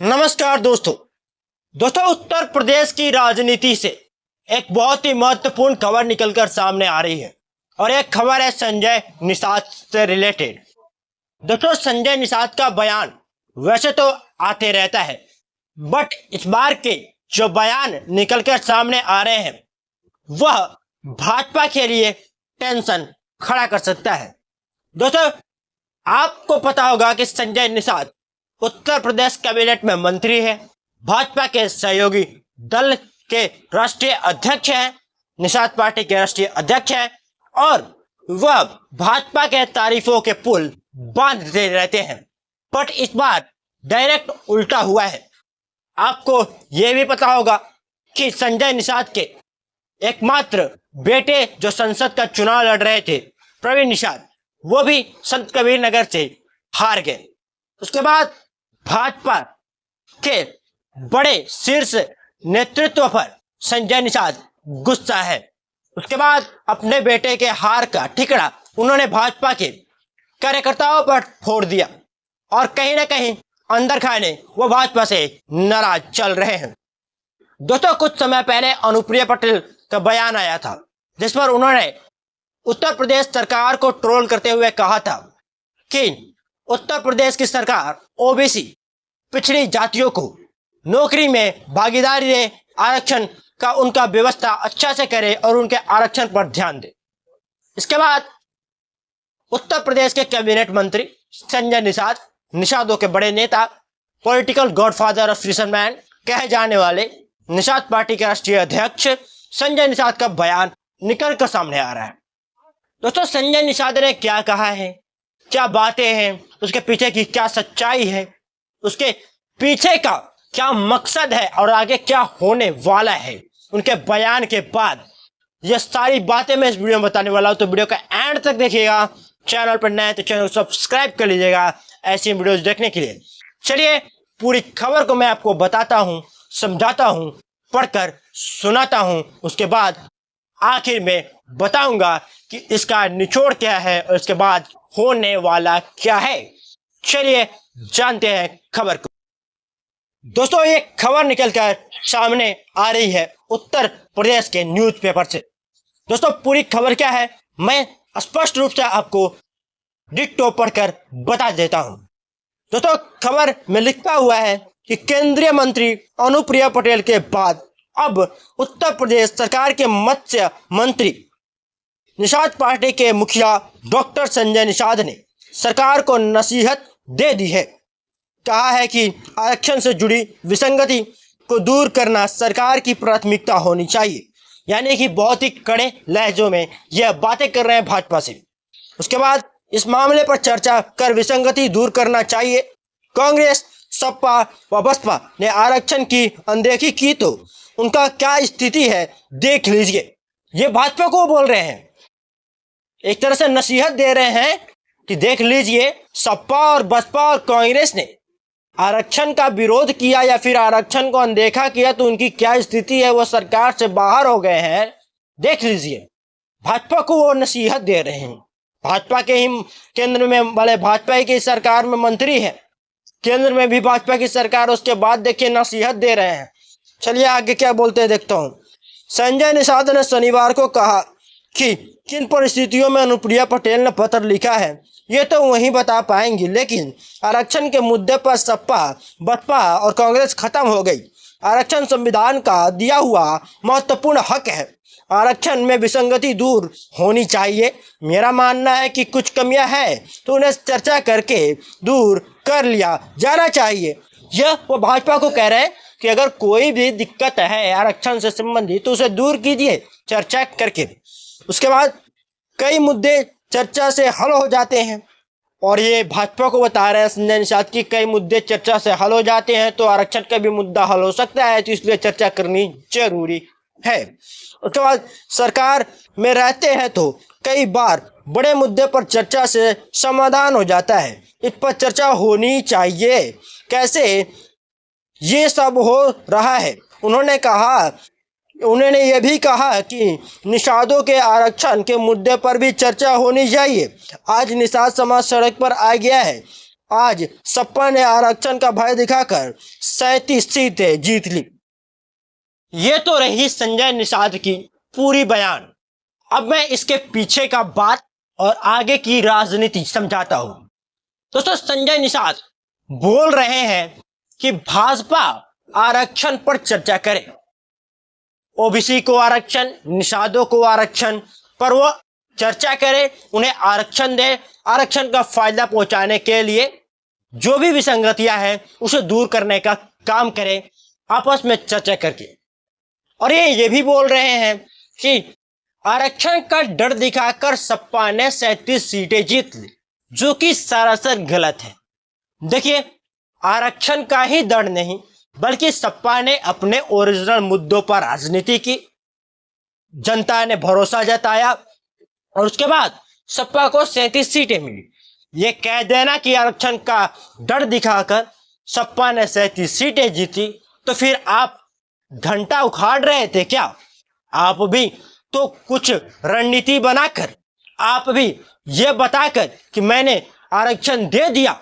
नमस्कार दोस्तों उत्तर प्रदेश की राजनीति से एक बहुत ही महत्वपूर्ण खबर निकलकर सामने आ रही है और एक खबर है संजय निषाद से रिलेटेड। दोस्तों, संजय निषाद का बयान वैसे तो आते रहता है, बट इस बार के जो बयान निकलकर सामने आ रहे हैं वह भाजपा के लिए टेंशन खड़ा कर सकता है। दोस्तों, आपको पता होगा कि संजय निषाद उत्तर प्रदेश कैबिनेट में मंत्री है, भाजपा के सहयोगी दल के राष्ट्रीय अध्यक्ष हैं, निषाद पार्टी के राष्ट्रीय अध्यक्ष हैं और वह भाजपा के तारीफों के पुल बांधते रहते हैं। बट इस बार डायरेक्ट उल्टा हुआ है। आपको यह भी पता होगा कि संजय निषाद के एकमात्र बेटे जो संसद का चुनाव लड़ रहे थे, प्रवीण निषाद, वो भी संत कबीर नगर से हार गए। उसके बाद भाजपा के बड़े शीर्ष नेतृत्व पर संजय निषाद गुस्सा है। उसके बाद अपने बेटे के हार का ठिकरा उन्होंने भाजपा के कार्यकर्ताओं पर फोड़ दिया और कहीं ना कहीं अंदर खाने वो भाजपा से नाराज चल रहे हैं। दोस्तों, कुछ समय पहले अनुप्रिया पटेल का बयान आया था जिस पर उन्होंने उत्तर प्रदेश सरकार को ट्रोल करते हुए कहा था कि उत्तर प्रदेश की सरकार ओबीसी पिछड़ी जातियों को नौकरी में भागीदारी दे, आरक्षण का उनका व्यवस्था अच्छा से करे और उनके आरक्षण पर ध्यान दे। इसके बाद उत्तर प्रदेश के कैबिनेट मंत्री संजय निषाद, निषादों के बड़े नेता, पॉलिटिकल गॉडफादर ऑफ फिशरमैन कहे जाने वाले निषाद पार्टी के राष्ट्रीय अध्यक्ष संजय निषाद का बयान निकल कर सामने आ रहा है। दोस्तों, संजय निषाद ने क्या कहा है, क्या बातें हैं, उसके पीछे की क्या सच्चाई है, उसके पीछे का क्या मकसद है और आगे क्या होने वाला है, उनके बयान के बाद ये सारी बातें मैं इस वीडियो में बताने वाला हूं। तो वीडियो का एंड तक देखिएगा। चैनल पर नए तो चैनल को सब्सक्राइब कर लीजिएगा ऐसी वीडियोस देखने के लिए। चलिए पूरी खबर को मैं आपको बताता हूं, समझाता हूं, पढ़कर सुनाता हूं, उसके बाद आखिर में बताऊंगा कि इसका निचोड़ क्या है और इसके बाद होने वाला क्या है। चलिए जानते हैं खबर को। दोस्तों, ये खबर निकलकर सामने आ रही है उत्तर प्रदेश के न्यूज़पेपर से। दोस्तों, पूरी खबर क्या है मैं स्पष्ट रूप से आपको डिक्टो पढ़कर बता देता हूं। दोस्तों, खबर में लिखा हुआ है कि केंद्रीय मंत्री अनुप्रिया पटेल के बाद अब उत्तर प्रदेश सरकार के मत्स्य मंत्री निषाद पार्टी के मुखिया डॉक्टर संजय निषाद ने सरकार को नसीहत दे दी है। कहा है कि आरक्षण से जुड़ी विसंगति को दूर करना सरकार की प्राथमिकता होनी चाहिए। यानी कि बहुत ही कड़े लहजों में यह बातें कर रहे हैं भाजपा से। उसके बाद इस मामले पर चर्चा कर विसंगति दूर करना चाहिए। कांग्रेस, सपा व बसपा ने आरक्षण की अनदेखी की तो उनका क्या स्थिति है देख लीजिए। ये भाजपा को बोल रहे हैं, एक तरह से नसीहत दे रहे हैं कि देख लीजिए, सपा और बसपा और कांग्रेस ने आरक्षण का विरोध किया या फिर आरक्षण को अनदेखा किया तो उनकी क्या स्थिति है, वो सरकार से बाहर हो गए हैं, देख लीजिए। भाजपा को वो नसीहत दे रहे हैं। भाजपा के ही केंद्र में वाले भाजपा की सरकार में मंत्री है, केंद्र में भी भाजपा की सरकार, उसके बाद देखिए नसीहत दे रहे हैं। चलिए आगे क्या बोलते हैं देखता हूँ। संजय निषाद ने शनिवार को कहा कि किन परिस्थितियों में अनुप्रिया पटेल ने पत्र लिखा है ये तो वही बता पाएंगी, लेकिन आरक्षण के मुद्दे पर सपा, बसपा और कांग्रेस खत्म हो गई। आरक्षण संविधान का दिया हुआ महत्वपूर्ण हक है। आरक्षण में विसंगति दूर होनी चाहिए। मेरा मानना है कि कुछ कमियां हैं तो उन्हें चर्चा करके दूर कर लिया जाना चाहिए। यह वो भाजपा को कह रहे हैं कि अगर कोई भी दिक्कत है आरक्षण से संबंधित तो उसे दूर कीजिए चर्चा करके। उसके बाद कई मुद्दे चर्चा से हल हो जाते हैं और ये भाजपा को बता रहे हैं संजय निषाद की कई मुद्दे चर्चा से हल हो जाते हैं तो आरक्षण का भी मुद्दा हल हो सकता है, तो इसलिए चर्चा करनी जरूरी है। उसके बाद सरकार में रहते हैं तो कई बार बड़े मुद्दे पर चर्चा से समाधान हो जाता है, इस पर चर्चा होनी चाहिए। कैसे ये सब हो रहा है। उन्होंने यह भी कहा कि निषादों के आरक्षण के मुद्दे पर भी चर्चा होनी चाहिए। आज निषाद समाज सड़क पर आ गया है। आज सपा ने आरक्षण का भय दिखाकर 37 सीटें जीत ली। ये तो रही संजय निषाद की पूरी बयान। अब मैं इसके पीछे का बात और आगे की राजनीति समझाता हूं। दोस्तों, संजय निषाद बोल रहे हैं कि भाजपा आरक्षण पर चर्चा करे, ओबीसी को आरक्षण, निषादों को आरक्षण पर वो चर्चा करे, उन्हें आरक्षण दे, आरक्षण का फायदा पहुंचाने के लिए जो भी विसंगतियां हैं उसे दूर करने का काम करे आपस में चर्चा करके। और ये भी बोल रहे हैं कि आरक्षण का डर दिखाकर सपा ने 37 सीटें जीत ली, जो कि सरासर गलत है। देखिए, आरक्षण का ही डर नहीं बल्कि सपा ने अपने ओरिजिनल मुद्दों पर राजनीति की, जनता ने भरोसा जताया और उसके बाद सपा को 37 सीटें मिली। ये कह देना कि आरक्षण का डर दिखाकर सपा ने 37 सीटें जीती तो फिर आप घंटा उखाड़ रहे थे क्या? आप भी तो कुछ रणनीति बनाकर, आप भी ये बताकर कि मैंने आरक्षण दे दिया,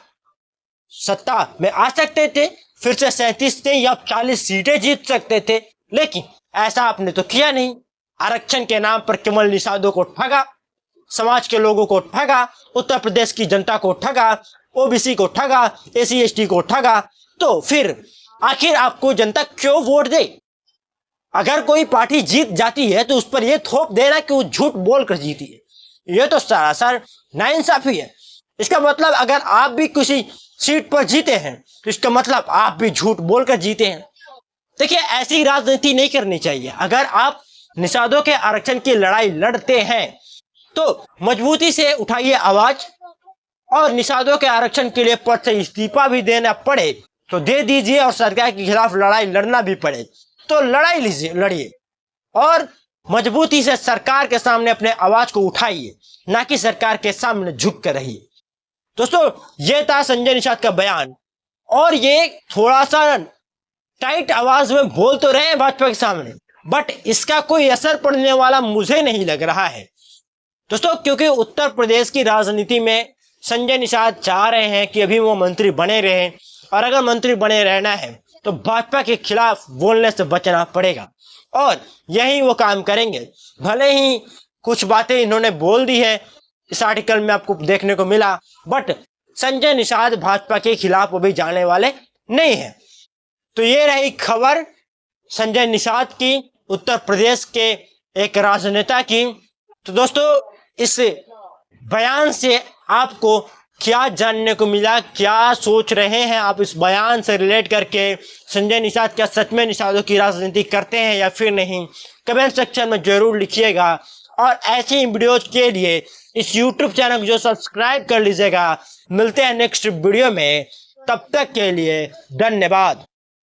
सत्ता में आ सकते थे, फिर से 37 थे या 40 सीटें जीत सकते थे, लेकिन ऐसा आपने तो किया नहीं। आरक्षण के नाम पर केवल निषादों को ठगा, समाज के लोगों को ठगा, उत्तर प्रदेश की जनता को ठगा, ओबीसी को ठगा, एसी एसटी को ठगा। तो फिर आखिर आपको जनता क्यों वोट दे? अगर कोई पार्टी जीत जाती है तो उस पर यह थोप देना कि वो झूठ बोलकर जीती है, यह तो सरासर नाइंसाफी है। इसका मतलब अगर आप भी किसी सीट पर जीते हैं तो इसका मतलब आप भी झूठ बोलकर जीते हैं। देखिए, ऐसी राजनीति नहीं करनी चाहिए। अगर आप निषादों के आरक्षण की लड़ाई लड़ते हैं तो मजबूती से उठाइए आवाज, और निषादों के आरक्षण के लिए पद से इस्तीफा भी देना पड़े तो दे दीजिए, और सरकार के खिलाफ लड़ाई लड़ना भी पड़े तो लड़ाई लीजिए, लड़िए, और मजबूती से सरकार के सामने अपने आवाज को उठाइए, ना कि सरकार के सामने झुक कर रहिए। दोस्तों, ये था संजय निषाद का बयान, और ये थोड़ा सा टाइट आवाज में बोल तो रहे हैं भाजपा के सामने, बट इसका कोई असर पड़ने वाला मुझे नहीं लग रहा है दोस्तों, क्योंकि उत्तर प्रदेश की राजनीति में संजय निषाद चाह रहे हैं कि अभी वो मंत्री बने रहें, और अगर मंत्री बने रहना है तो भाजपा के खिलाफ बोलने से बचना पड़ेगा, और यही वो काम करेंगे। भले ही कुछ बातें इन्होंने बोल दी है, इस आर्टिकल में आपको देखने को मिला, बट संजय निषाद भाजपा के खिलाफ अभी जाने वाले नहीं है। तो ये रही खबर संजय निषाद की, उत्तर प्रदेश के एक राजनेता की। तो दोस्तों, इस बयान से आपको क्या जानने को मिला, क्या सोच रहे हैं आप इस बयान से रिलेट करके? संजय निषाद क्या सच में निषादों की राजनीति करते हैं या फिर नहीं? कमेंट सेक्शन में जरूर लिखिएगा, और ऐसी वीडियोज के लिए इस YouTube चैनल को जो सब्सक्राइब कर लीजिएगा। मिलते हैं नेक्स्ट वीडियो में, तब तक के लिए धन्यवाद।